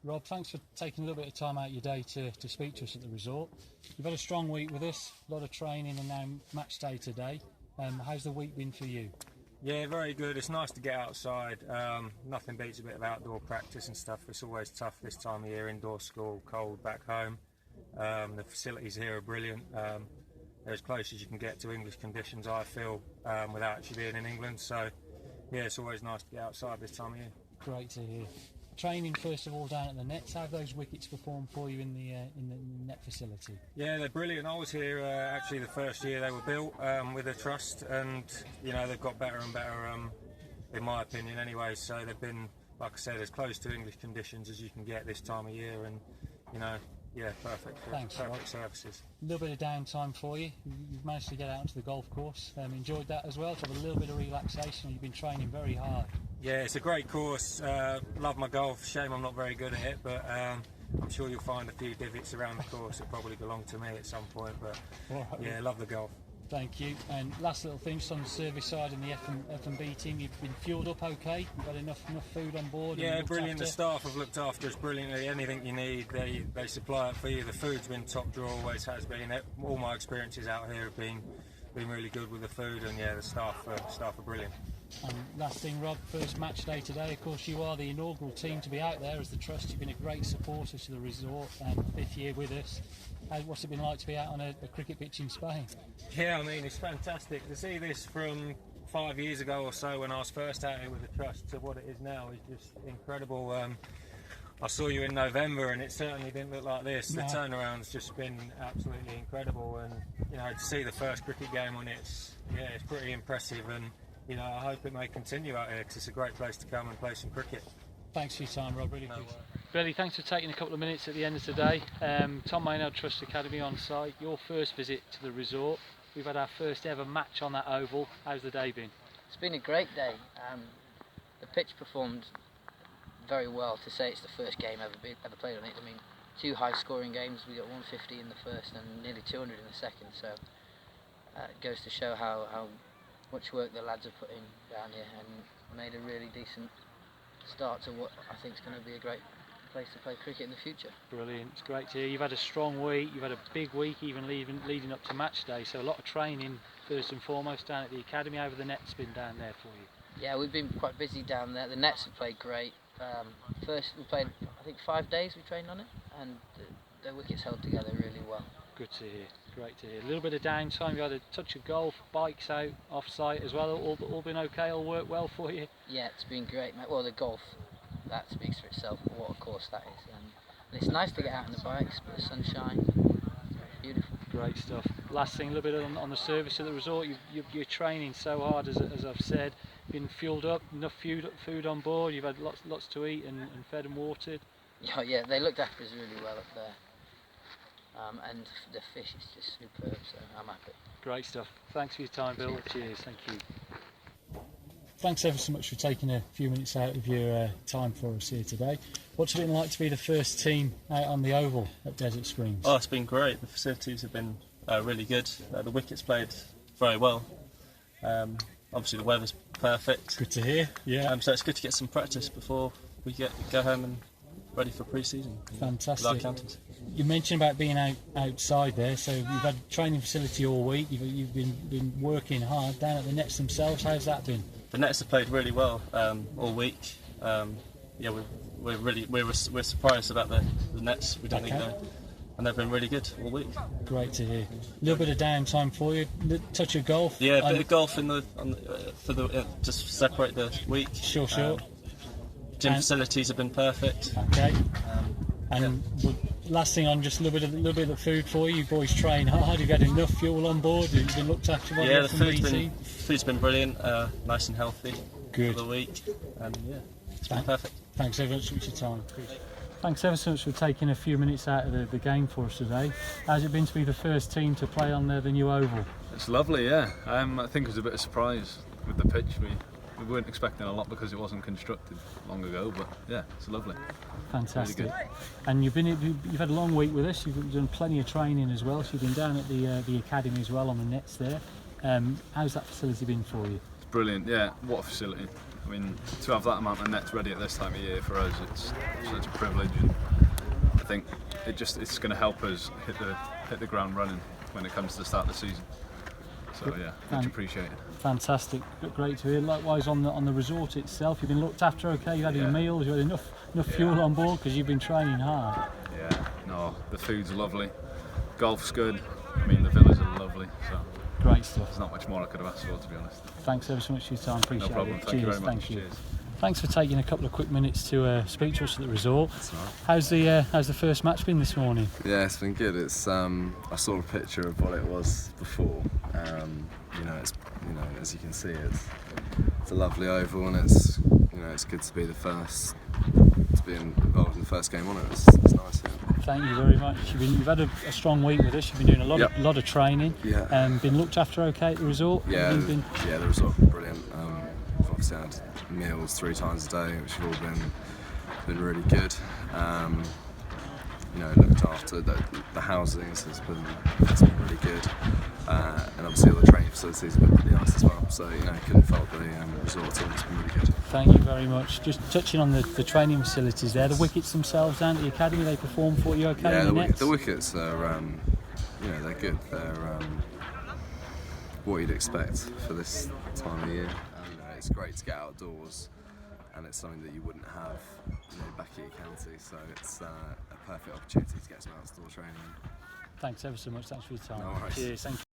Rob, thanks for taking a little bit of time out of your day to speak to us at the resort. You've had a strong week with us, a lot of training and now match day today. How's the week been for you? Yeah, very good. It's nice to get outside. Nothing beats a bit of outdoor practice and stuff. It's always tough this time of year, indoor school, cold back home. The facilities here are brilliant. They're as close as you can get to English conditions, I feel, without actually being in England. So, yeah, it's always nice to get outside this time of year. Great to hear. Training first of all down at the nets. How have those wickets performed for you in the net facility? Yeah, they're brilliant. I was here actually the first year they were built with a trust, and they've got better and better, in my opinion, anyway. So they've been, like I said, as close to English conditions as you can get this time of year, and yeah, perfect. Thanks, perfect Rob. services. A little bit of downtime for you. You've managed to get out onto the golf course. Enjoyed that as well. To have a little bit of relaxation. You've been training very hard. Yeah, it's a great course. Love my golf. Shame I'm not very good at it, but I'm sure you'll find a few divots around the course that probably belong to me at some point. But yeah, love the golf. Thank you. And last little thing, just on the service side and the F&B team, you've been fueled up okay? You've got enough food on board? Yeah, brilliant. The staff have looked after us brilliantly. Anything you need, they supply it for you. The food's been top drawer, always has been. All my experiences out here have been really good with the food, and yeah, the staff are brilliant. And last thing, Rob, first match day today. Of course, you are the inaugural team to be out there as the trust. You've been a great supporter to the resort, 5th year with us. What's it been like to be out on a cricket pitch in Spain? Yeah, I mean, it's fantastic to see this from 5 years ago or so when I was first out here with the trust to what it is now. Is just incredible. I saw you in November and it certainly didn't look like this. No. The turnaround's just been absolutely incredible, and to see the first cricket game on it's pretty impressive, and I hope it may continue out here because it's a great place to come and play some cricket. Thanks for your time, Rob. Really appreciate it. Billy, thanks for taking a couple of minutes at the end of today. Tom Maynard Trust Academy on site. Your first visit to the resort. We've had our first ever match on that oval. How's the day been? It's been a great day. The pitch performed very well. To say it's the first game ever played on it. I mean, 2 high-scoring games. We got 150 in the first and nearly 200 in the second. So it goes to show how much work the lads have put in down here and made a really decent start to what I think is going to be a great place to play cricket in the future. Brilliant, it's great to hear. You've had a strong week, you've had a big week even leading up to match day, so a lot of training first and foremost down at the academy. Over the net's been down there for you? Yeah, we've been quite busy down there. The nets have played great. First we played, I think 5 days we trained on it, and the wickets held together really well. Good to hear, great to hear. A little bit of downtime, you had a touch of golf, bikes out, off-site as well, all been okay, all worked well for you? Yeah, it's been great, mate. Well, the golf, that speaks for itself, what a course that is. And it's nice to get out on the bikes, but the sunshine, beautiful. Great stuff. Last thing, a little bit on the service of the resort. You're training so hard, as I've said, been fueled up, enough food on board, you've had lots to eat and fed and watered. Yeah, they looked after us really well up there. And the fish is just superb, so I'm happy. Great stuff. Thanks for your time, Bill. Cheers. Thank you. Thanks ever so much for taking a few minutes out of your time for us here today. What's it been like to be the first team out on the oval at Desert Springs? Oh, it's been great. The facilities have been really good. The wickets played very well. Obviously the weather's perfect. Good to hear. Yeah. So it's good to get some practice before we go home and ready for pre-season. Fantastic. You mentioned about being outside there, so you've had training facility all week. You've been working hard down at the nets themselves. How's that been? The nets have played really well all week. We're surprised about the nets. We don't think they, and they've been really good all week. Great to hear. A little bit of downtime for you. Touch of golf. Yeah, a bit of golf just separate the week. Sure. Gym facilities have been perfect. Okay. Last thing on, just a little bit of food for you. You boys train hard. You've had enough fuel on board. You've been looked after by the food's been brilliant. Nice and healthy. Good. For the week. And yeah, it's been perfect. Thanks ever so much for your time. Thanks ever so much for taking a few minutes out of the game for us today. How's it been to be the first team to play on the new oval? It's lovely, yeah. I think it was a bit of a surprise with the pitch. We weren't expecting a lot because it wasn't constructed long ago, but yeah, it's lovely. Fantastic. Really good. And you've had a long week with us. You've done plenty of training as well. So you've been down at the academy as well on the nets there. How's that facility been for you? It's brilliant, yeah. What a facility. I mean, to have that amount of nets ready at this time of year for us, it's such a privilege. And I think it's going to help us hit the ground running when it comes to the start of the season. So yeah, much appreciated. Fantastic, great to hear. Likewise on the resort itself, you've been looked after okay. You had your meals, you had enough fuel on board because you've been training hard. Yeah, no, the food's lovely, golf's good. I mean, the villas are lovely. So great stuff. There's not much more I could have asked for, to be honest. Thanks ever so much for your time. Appreciate no problem. it. Thank you Cheers. very much. Thank you. Cheers. Thanks for taking a couple of quick minutes to speak to us at the resort. That's all right. How's the first match been this morning? Yeah, it's been good. It's I saw a picture of what it was before. It's as you can see, it's a lovely oval, and it's good to be the first to be involved in the first game on it. It's nice. Yeah. Thank you very much. You've had a strong week with us. You've been doing a lot of training. Yeah. Been looked after okay at the resort. Yeah. The resort brilliant. We've obviously had meals 3 times a day, which have all been really good. Looked after the housings has been really good, and obviously all the training facilities have been really nice as well. So couldn't fault the resort team. It's been really good. Thank you very much. Just touching on the training facilities there, the wickets themselves down at the academy, they perform for you okay? Yeah, in the nets? the wickets are they're good. They're what you'd expect for this time of year. And, it's great to get outdoors, and it's something that you wouldn't have back at your county. So it's a perfect opportunity to get some outdoor training. Thanks ever so much. Thanks for your time. No worries. Cheers. Thank you.